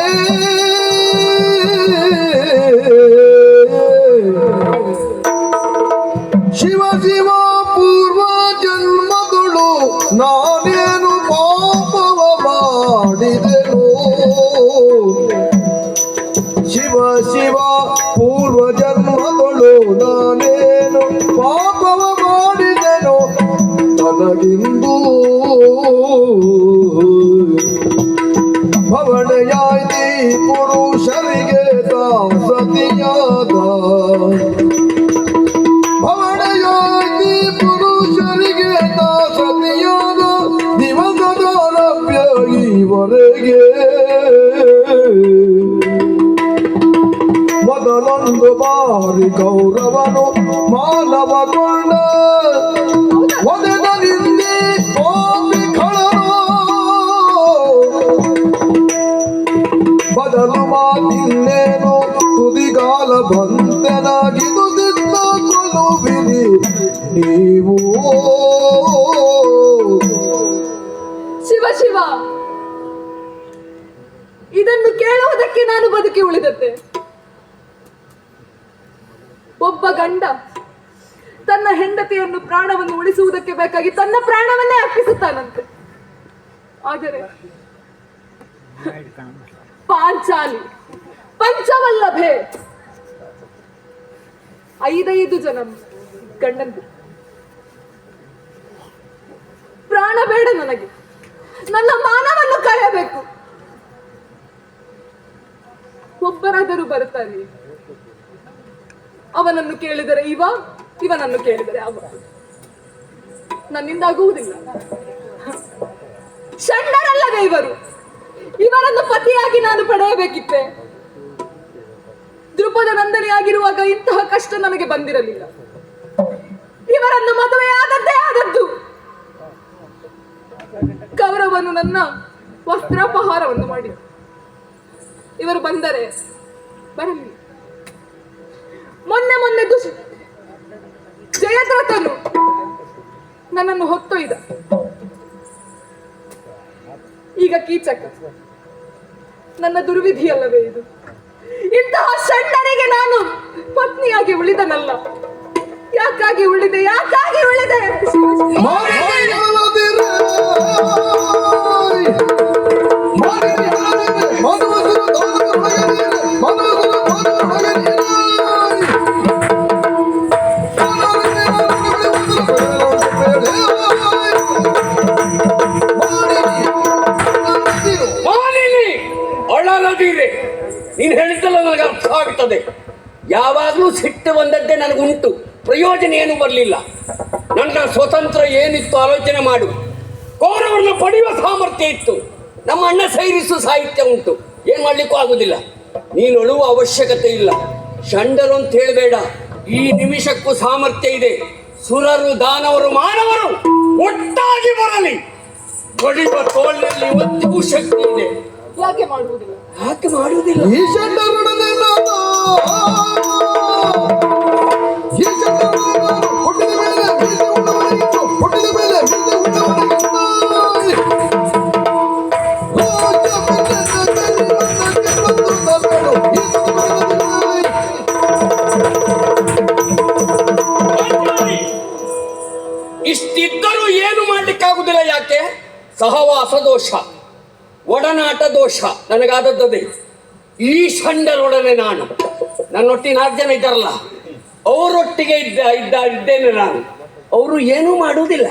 ಶಿವ ಶಿವ ಪೂರ್ವ ಜನ್ಮಗಳು ನಾನೇನು ಪಾಪವ ಮಾಡಿದೆನು. ಶಿವ ಶಿವ ಪೂರ್ವ ಜನ್ಮಗಳು ನಾನೇನು ಪಾಪವ ಮಾಡಿದೆನು. ನನಗಿಂದು ಭವಣೆಯಾಯ್ತಿ ಪುರುಷರಿಗೆ ದಾಸತ್ವ ಒಂದು ಬಾರಿ ಗೌರವನು ಮಾನವಗೊಂಡ ಒದೆದ ನಿಂದೆ ಕೋಪಿ ಖಳನು ಬದಲು ಮಾತಿನ್ನೇನು ತುದಿಗಾಲ ಬಂತೆನಾಗಿದು ದಿತ್ತ ಕೊಲುವಿರಿ ನೀವು ಶಿವ ಶಿವ, ಇದನ್ನು ಕೇಳುವುದಕ್ಕೆ ನಾನು ಬದುಕಿ ಉಳಿದದ್ದೆ. ಒಬ್ಬ ಗಂಡ ತನ್ನ ಹೆಂಡತಿಯನ್ನು ಪ್ರಾಣವನ್ನು ಉಳಿಸುವುದಕ್ಕೆ ಬೇಕಾಗಿ ತನ್ನ ಪ್ರಾಣವನ್ನೇ ಅರ್ಪಿಸುತ್ತಾನಂತೆ. ಆದರೆ ಪಾಂಚಾಲಿ ಪಂಚವಲ್ಲಭೆ 5 ಜನ ಗಂಡಂದು ಪ್ರಾಣ ಬೇಡ ನನಗೆ, ನನ್ನ ಮಾನವನ್ನು ಕಾಯಬೇಕು. ಒಬ್ಬರಾದರೂ ಬರುತ್ತಾರೆ, ಅವನನ್ನು ಕೇಳಿದರೆ ಇವನನ್ನು ಕೇಳಿದರೆ ಅವ. ನನ್ನಿಂದ ಆಗುವುದಿಲ್ಲ. ಷಂಡರಲ್ಲವೇ ಇವರು? ಇವರನ್ನು ಪತಿಯಾಗಿ ನಾನು ಪಡೆಯಬೇಕಿತ್ತೆ. ದ್ರುಪದ ನಂದನಿಯಾಗಿರುವಾಗ ಇಂತಹ ಕಷ್ಟ ನನಗೆ ಬಂದಿರಲಿಲ್ಲ. ಇವರನ್ನು ಮದುವೆಯಾದದ್ದೇ ಆದದ್ದು. ಕೌರವನು ನನ್ನ ವಸ್ತ್ರಾಪಹಾರವನ್ನು ಮಾಡಿ ಇವರು ಬಂದರೆ ಬರಲಿ. ಮೊನ್ನೆ ಜಯದ್ರಥನು ನನ್ನನ್ನು ಹೊತ್ತೊಯ್ದ. ಈಗ ಕೀಚಕ. ನನ್ನ ದುರ್ವಿಧಿಯಲ್ಲವೇ ಇದು? ಇಂತಹ ಷಂಡನಿಗೆ ನಾನು ಪತ್ನಿಯಾಗಿ ಉಳಿದನಲ್ಲ. ಯಾಕಾಗಿ ಉಳಿದೆ? ನೀನು ಹೇಳಿದ್ದಲ್ಲ ನನಗೆ ಅರ್ಥ ಆಗ್ತದೆ. ಯಾವಾಗಲೂ ಸಿಟ್ಟು ಬಂದದ್ದೇ ನನಗುಂಟು, ಪ್ರಯೋಜನ ಏನು ಬರಲಿಲ್ಲ. ನನ್ನ ಸ್ವತಂತ್ರ ಏನಿತ್ತು ಆಲೋಚನೆ ಮಾಡು. ಕೌರವರನ್ನು ಪಡೆಯುವ ಸಾಮರ್ಥ್ಯ ಇತ್ತು. ನಮ್ಮ ಅಣ್ಣ ಸೈರಿಸುವ ಸಾಹಿತ್ಯ ಉಂಟು, ಏನು ಮಾಡ್ಲಿಕ್ಕೂ ಆಗುದಿಲ್ಲ. ನೀನು ಅಳುವ ಅವಶ್ಯಕತೆ ಇಲ್ಲ. ಷಂಡರು ಅಂತ ಹೇಳಬೇಡ. ಈ ನಿಮಿಷಕ್ಕೂ ಸಾಮರ್ಥ್ಯ ಇದೆ. ಸುರರು, ದಾನವರು, ಮಾನವರು ಒಟ್ಟಾಗಿ ಬರಲಿ. ಹೊಡೆಯುವ ತೋಳಿನಲ್ಲಿ ಇವತ್ತಿಗೂ ಶಕ್ತಿ ಇದೆ. ಯಾಕೆ ಮಾಡುವುದಿಲ್ಲ? ಈ ಷಂಡರೊಡನೆ ನಾನು ಹುಟ್ಟಿದ ಮೇಲೆ ಮೀಸೆ ಉಳ್ಳವನಾಗಿತ್ತು. ಹುಟ್ಟಿದ ಮೇಲೆ ಮೀಸೆ ಉಳ್ಳವನಾಗಿತ್ತು. ಇಷ್ಟಿದ್ದರೂ ಏನು ಮಾಡ್ಲಿಕ್ಕಾಗುದಿಲ್ಲ. ಯಾಕೆ? ಸಹವಾಸ ದೋಷ, ಒಡನಾಟ ದೋಷ ನನಗಾದದ್ದೇ. ಈ ಷಂಡರೊಡನೆ ನಾನು, ನನ್ನೊಟ್ಟಿನ 4 ಜನ ಇದ್ದಾರಲ್ಲ, ಅವರೊಟ್ಟಿಗೆ ಇದ್ದೇನೆ ನಾನು. ಅವರು ಏನೂ ಮಾಡುವುದಿಲ್ಲ.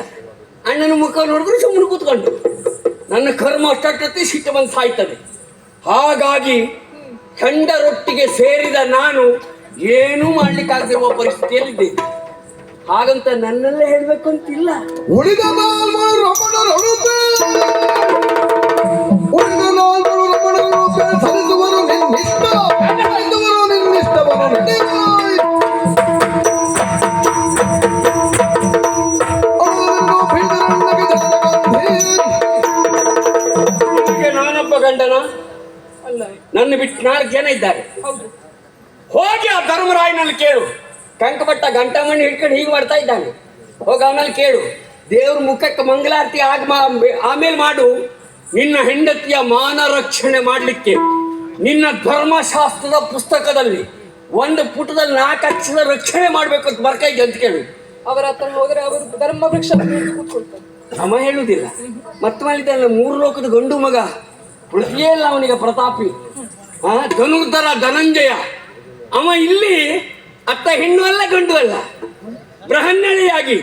ಅಣ್ಣನ ಮುಖ ನೋಡಿದ್ರು ಸುಮ್ಮನೆ ಕೂತ್ಕೊಂಡು ನನ್ನ ಕರ್ಮ ಅಷ್ಟಕ್ಕೆ ಸಿಟ್ಟು ಬಂದು ಸಾಯ್ತದೆ. ಹಾಗಾಗಿ ಷಂಡರೊಟ್ಟಿಗೆ ಸೇರಿದ ನಾನು ಏನೂ ಮಾಡ್ಲಿಕ್ಕಾಗದಿರುವ ಪರಿಸ್ಥಿತಿಯಲ್ಲಿದ್ದೇನೆ. ಹಾಗಂತ ನನ್ನಲ್ಲೇ ಹೇಳ್ಬೇಕು ಅಂತಿಲ್ಲ. ಉಳಿದ 4 ರಮಣರೊಡನೆ ಸರಿಸುವರು ನಿನ್ನಿಷ್ಟವನ್ನು ನಾನೊಬ್ಬ ಗಂಡನ ಅಲ್ಲ, ನನ್ನ ಬಿಟ್ಟು 4 ಜನ ಇದ್ದಾರೆ. ಹೋಗಿ ಆ ಧರ್ಮರಾಯನಲ್ಲಿ ಕೇಳು. ಕಂಕಪಟ್ಟ ಗಂಟಮಣ್ಣಿ ಹಿಡ್ಕೊಂಡು ಹೀಗೆ ಮಾಡ್ತಾ ಇದ್ದಾನೆ. ಹೋಗಿ ಅವನಲ್ಲಿ ಕೇಳು. ದೇವ್ರ ಮುಖಕ್ಕೆ ಮಂಗಳಾರತಿ ಆಮೇಲೆ ಮಾಡು. ನಿನ್ನ ಹೆಂಡತಿಯ ಮಾನ ರಕ್ಷಣೆ ಮಾಡಲಿಕ್ಕೆ ನಿನ್ನ ಧರ್ಮಶಾಸ್ತ್ರದ ಪುಸ್ತಕದಲ್ಲಿ 1 ಪುಟದಲ್ಲಿ 4 ಅಕ್ಷರ ರಕ್ಷಣೆ ಮಾಡ್ಬೇಕು ಅಂತ ಬರ್ಕೈತೆ ಅಂತ ಕೇಳು. ಅವರ ಹತ್ರ ಹೋದರೆ ಅವರು ಧರ್ಮ ವೃಕ್ಷ ಕೂತ್ಕೊಳ್ತಾರೆ. ಸಮ ಹೇಳುವುದಿಲ್ಲ. ಮತ್ತೆ ಮಾಡಿದ್ದಲ್ಲ 3 ಲೋಕದ ಗಂಡು ಮಗ, ಪೃಥ್ವಿಯೇ ಇಲ್ಲ ಅವನಿಗೆ ಪ್ರತಾಪಿ. ಧನುರ್ಧರ ಧನಂಜಯ. ಅವ ಇಲ್ಲಿ ಅತ್ತ ಹೆಣ್ಣು ಅಲ್ಲ ಗಂಡು ಅಲ್ಲ, ಬೃಹನ್ನಳಿಯಾಗಿ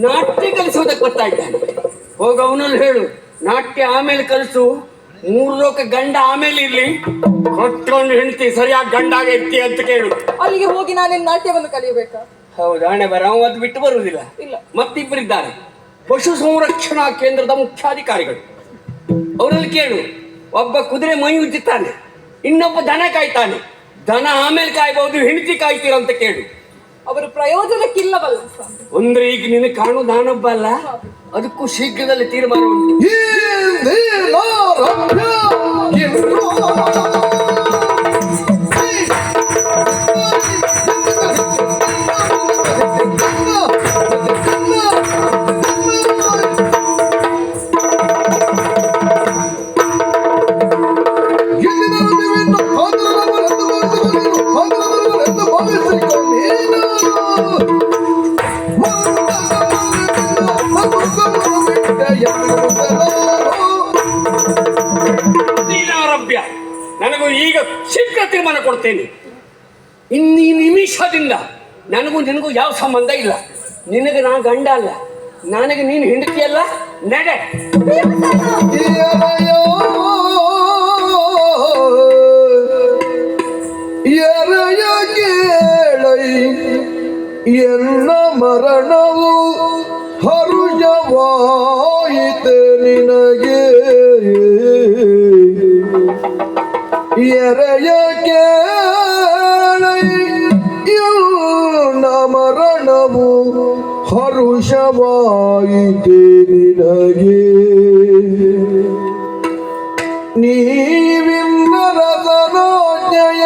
ನಾಟ್ಯ ಕಲಿಸುವುದಕ್ಕೆ ಬರ್ತಾ ಇದ್ದಾನೆ. ಹೋಗ ಅವನಲ್ಲಿ ಹೇಳು, ನಾಟ್ಯ ಆಮೇಲೆ ಕಲಿಸು, 3 ಲೋಕ ಗಂಡ ಆಮೇಲೆ ಇರ್ಲಿ, ಕೊಟ್ಟೊಂದು ಹೆಂಡತಿ ಸರಿಯಾಗಿ ಗಂಡಾಗ ಎತ್ತಿ ಅಂತ ಕೇಳು. ಅಲ್ಲಿಗೆ ಹೋಗಿ ನಾನೇನು ನಾಟ್ಯವನ್ನು ಕಲಿಯಬೇಕಾ? ಹೌದು, ಹಣೆ ಬರ ಅದು ಬಿಟ್ಟು ಬರುವುದಿಲ್ಲ. ಇಲ್ಲ, ಮತ್ತಿಬ್ಬರಿದ್ದಾರೆ ಪಶು ಸಂರಕ್ಷಣಾ ಕೇಂದ್ರದ ಮುಖ್ಯಾಧಿಕಾರಿಗಳು. ಅವರಲ್ಲಿ ಕೇಳು. ಒಬ್ಬ ಕುದುರೆ ಮೈ ಉಜ್ಜುತ್ತಾನೆ, ಇನ್ನೊಬ್ಬ ದನ ಕಾಯ್ತಾನೆ. ದನ ಆಮೇಲೆ ಕಾಯ್ಬಹುದು, ಹೆಂಡತಿ ಕಾಯ್ತೀರ ಅಂತ ಕೇಳು. ಅವರು ಪ್ರಯೋಜನಕ್ಕಿಲ್ಲವಲ್ಲ ಸ್ವಾಮಿ. ಅಂದ್ರೆ ಈಗ ನಿನಗೆ ಕಾಣು ನಾನೊಬ್ಬ ಅಲ್ಲ, ಅದಕ್ಕೂ ಶೀಘ್ರದಲ್ಲಿ ತೀರ್ಮಾನ ಉಂಟು. ನೀನಾರಭ್ಯ, ನನಗೂ ಈಗ ಶೀಘ್ರ ತೀರ್ಮಾನ ಕೊಡ್ತೇನೆ. ಇನ್ನೀ ನಿಮಿಷದಿಂದ ನನಗೂ ನಿನಗೂ ಯಾವ ಸಂಬಂಧ ಇಲ್ಲ. ನಿನಗೆ ನಾ ಗಂಡ ಅಲ್ಲ, ನನಗೆ ನೀನು ಹೆಂಡತಿ ಅಲ್ಲ. ನಡೆ. ಎರೆಯ ಕೇಳೈ ಎನ್ನ ಮರಣವು ಹರುಷವಾಯಿತೆ ನಿನಗೆ. ಎರೆಯ ಕೇಳೈ ಎನ್ನ ಮರಣವು ಹರುಷವಾಯಿತೆ ನಿನಗೆ. ನೀವಿನ್ನರಸನಾಜ್ಞೆಯ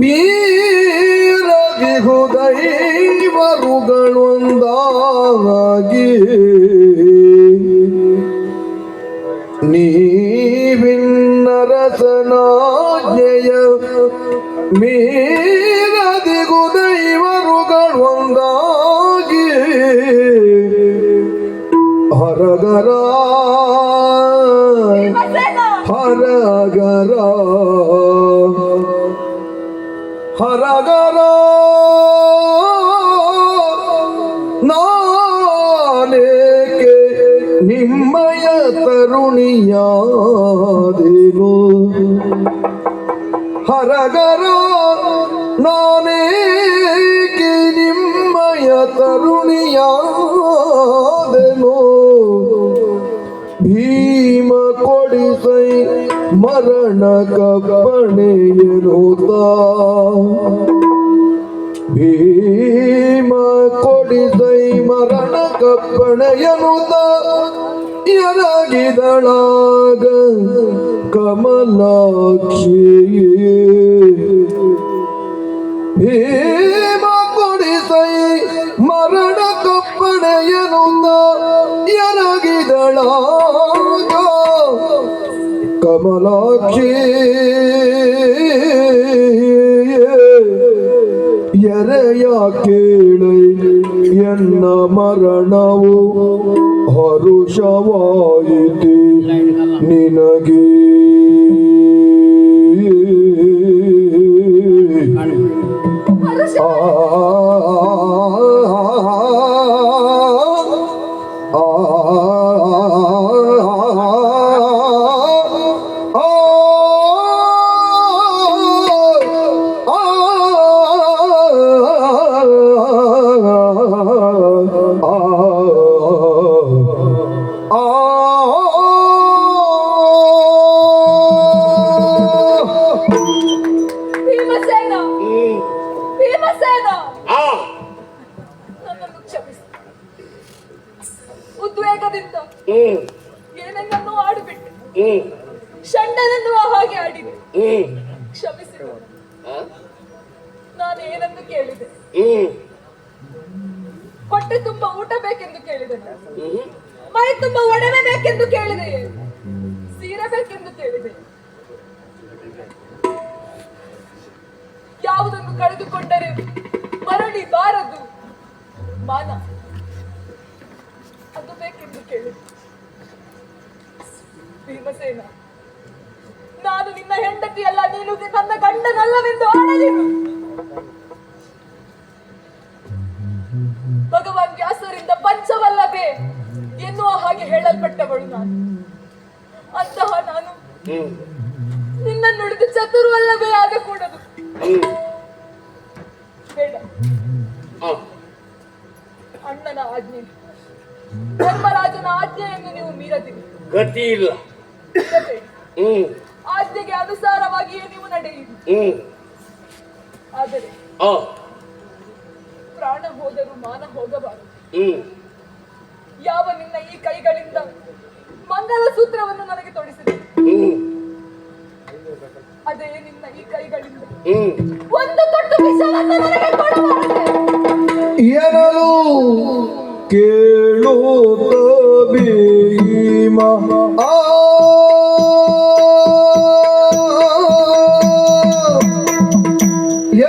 ಮೀರದಿಹುದೈವರುಗಳೊಂದಾಗಿ. ನೀವಿನ್ನರಸನಾಜ್ಞೆಯ ಮೀರದಿಹುದೈವರುಗಳೊಂದಾಗಿ. ಹರಗರ ಹರಗರ ಹರಗರ ನಾನೇಕೆ ನಿಮ್ಮಯ ತರುಣಿಯಾದೆನು. ಹರಗರ ನಾನೇಕೆ ನಿಮ್ಮಯ ತರುಣಿಯಾದೆನು. ಭೀಮ ಕೊಡಿಸೈ ಮರಣ ಕಪ್ಪಣೆಯನುತ. ಭೀಮ ಕೊಡಿಸೈ ಮರಣ ಕಪ್ಪಣೆಯನುತ. ಎರಗಿದಳಾಗ ಕಮಲಾಕ್ಷಿಯೇ. ಭೀಮ ಕೊಡಿಸೈ ಮರಣ ಕಪ್ಪಣೆಯನುತ. ಎರಗಿದಳಾಗ ಕಮಲಾಕ್ಷಿ. ಎರೆಯ ಕೇಳೈ ಎನ್ನ ಮರಣವು ಹರುಷವಾಯಿತೆ ನಿನಗೆ. ಭೀಮಸೇನ, ಭೀಮಸೇನ, ನನ್ನನ್ನು ಕ್ಷಮಿಸಿ. ಉದ್ವೇಗದಿಂದ ಏನನ್ನೂ ಆಡಿಬಿಟ್ಟು ಷಂಡನನ್ನು ಹಾಗೆ ಆಡಿದೆ. ಕ್ಷಮಿಸಿ. ನಾನು ಏನನ್ನು ಕೇಳಿದೆ? ಹೊಟ್ಟೆ ತುಂಬ ಊಟ ಬೇಕೆಂದು ಕೇಳಿದೆ. ಮೈ ತುಂಬ ಒಡವೆ ಬೇಕೆಂದು ಕೇಳಿದೆ. ಸೀರೆ ಬೇಕೆಂದು ಕೇಳಿದೆ. ಯಾವುದನ್ನು ಕಳೆದುಕೊಂಡರೆ ಮರಳಿ ಬಾರದು ಮಾನ, ಅದು ಬೇಕೆಂದು ಕೇಳಿದೆ. ಭೀಮಸೇನ, ನಾನು ನಿನ್ನ ಹೆಂಡತಿಯಲ್ಲ, ನೀನು ನನ್ನ ಗಂಡನಲ್ಲವೆಂದು ಆಡಲಿಲ್ಲ. ಭಗವಾನ್ ವ್ಯಾಸರಿಂದ ಪಂಚವಲ್ಲಭೆ ಎನ್ನುವ ಹಾಗೆ ಹೇಳಲ್ಪಟ್ಟವಳು ನಾನು. ಅಂತಹ ನಾನು ನಿನ್ನ ನುಡಿದು ಚತುರ್ವಲ್ಲಭೆ ಆಗಕೂಡದು. ಬೇಡ. ಅಣ್ಣನ ಆಜ್ಞೆ, ಧರ್ಮರಾಜನ ಆಜ್ಞೆಯನ್ನು ನೀವು ಮೀರದಿರಿ. ಗತಿ ಇಲ್ಲ. ಆಜ್ಞೆಗೆ ಅನುಸಾರವಾಗಿಯೇ ನೀವು ನಡೆಯಿರಿ. ಆದರೆ ಆ ಪ್ರಾಣ ಹೋದರೂ ಮಾನ ಹೋಗಬಾರದು. ಹ್ಮ್ ಯಾವ ನಿನ್ನ ಈ ಕೈಗಳಿಂದ ಮಂಗಲ ಸೂತ್ರವನ್ನು ನನಗೆ ತೊಡಿಸಿದೆ, ಹ್ಮ್ ಅದೇ ನಿನ್ನ ಈ ಕೈಗಳಿಂದ ಹ್ಮ್ ಒಂದು ತೊಟ್ಟು ವಿಷವನ್ನು ನನಗೆ ಕೊಡಬಾರದೆ. ಎನಲು ಕೇಳುತ್ತ ಭೀಮ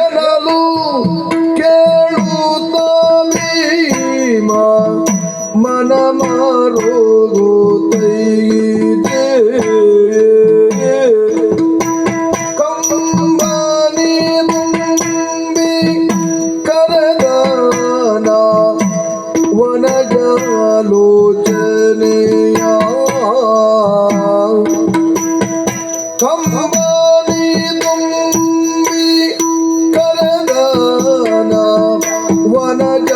ಎನಲು ಕೇಳುತ್ತ ಭೀಮ ಮನ ಮಾರೋದು ತೈದೆ ಕಂಬನಿ ತುಂಬಿ ಕರೆದಾನ ವನಜಾಲೋಚನೆಯ ಕಂಬನಿ ತುಂಬಿ ಕರೆದಾನ ವನಜಾಲೋಚನೆಯ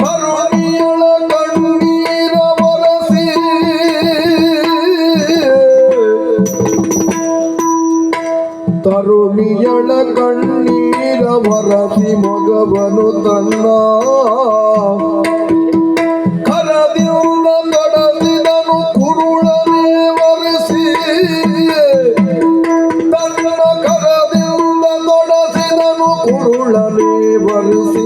ಕರುಣಿಯಳ ಕಣ್ಣೀರ ಒರೆಸಿ ತರುಣಿಯಳ ಕಣ್ಣೀರ ಒರೆಸಿ ಮಗವನು ತನ್ನ ಕರದಿಂದ ತೊಡಸಿದನು ಕುರುಳನೆ ಒರೆಸಿ ತನ್ನ ಕರದಿಂದ ತೊಡಸಿದನು ಕುರುಳನೆ ಒರೆಸಿ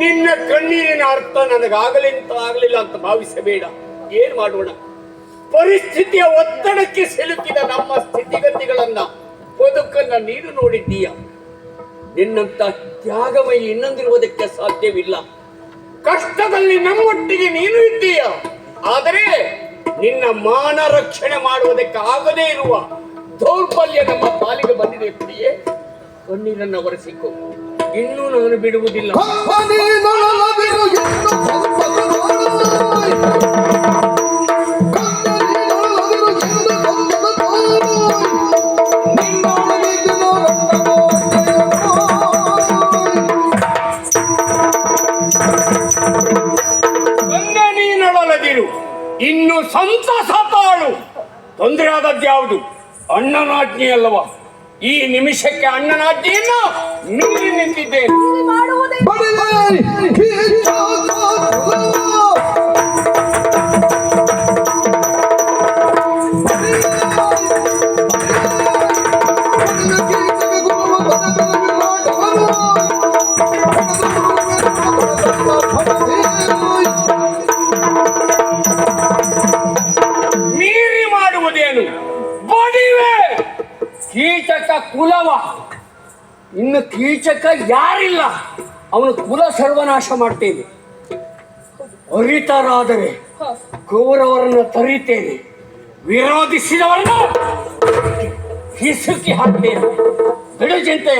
ನಿನ್ನ ಕಣ್ಣೀರಿನ ಅರ್ಥ ನನಗಾಗಲಿಲ್ಲ ಅಂತ ಭಾವಿಸಬೇಡ. ಏನ್ ಮಾಡೋಣ, ಪರಿಸ್ಥಿತಿಯ ಒತ್ತಡಕ್ಕೆ ಸಿಲುಕಿದ ನಮ್ಮ ಸ್ಥಿತಿಗತಿಗಳನ್ನ ಬದುಕನ್ನ ನೀನು ನೋಡಿದ್ದೀಯ. ನಿನ್ನಂತ ತ್ಯಾಗಮಯಿ ಇನ್ನೊಂದಿರುವುದಕ್ಕೆ ಸಾಧ್ಯವಿಲ್ಲ. ಕಷ್ಟದಲ್ಲಿ ನಮ್ಮೊಟ್ಟಿಗೆ ನೀನು ಇದ್ದೀಯ, ಆದರೆ ನಿನ್ನ ಮಾನ ರಕ್ಷಣೆ ಮಾಡುವುದಕ್ಕೆ ಆಗದೇ ಇರುವ ದೌರ್ಬಲ್ಯ ನಮ್ಮ ಪಾಲಿಗೆ ಬಂದಿದೆ. ಪ್ರಿಯೆ, ಕಣ್ಣೀರನ್ನ ಒರೆಸಿಕೊ, ಇನ್ನೂ ನಾನು ಬಿಡುವುದಿಲ್ಲ. ಕಂಬನಿ ನೊಳಲದಿರು ಎಂದು ಸಂತತವಾಯಿ. ಕಂಬನಿ ನೊಳಲದಿರು ಎಂದು ಸಂತತವಾಯಿ. ನಿನ್ನೊಳಗಿನ ಗಂಗೆ ನೀನೊಳಲದಿರು, ಇನ್ನು ಸಂತಸ ತಾಳು. ತೊಂದರೆ ಆದದ್ಯಾವುದು? ಅಣ್ಣನಾಜ್ಞೆ ಅಲ್ಲವಾ? ಈ ನಿಮಿಷಕ್ಕೆ ಅಣ್ಣನಾಜ್ಞೆಯನ್ನ ಮೀರಿ ನಿಂತಿದ್ದೇನೆ. ಮಾಡುವುದೇ ಬಡಿಲೈ ಕೀಚಾಗ ಮೀರಿ ಮಾಡುವುದೇನು? ಬಡಿವೆ ಕೀಚಕ ಕುಲವ. ಇನ್ನು ಕೀಚಕ ಯಾರಿಲ್ಲ, ಅವನು ಕುಲ ಸರ್ವನಾಶ ಮಾಡ್ತೇನೆ. ಅರಿತರಾದರೆ ಕೌರವರನ್ನ ತರಿತೇನೆ, ವಿರೋಧಿಸಿದವರನ್ನ ಹಿಸುಕಿ ಹಾಕ್ತೇನೆ. ಬಿಡು ಚಿಂತೆ.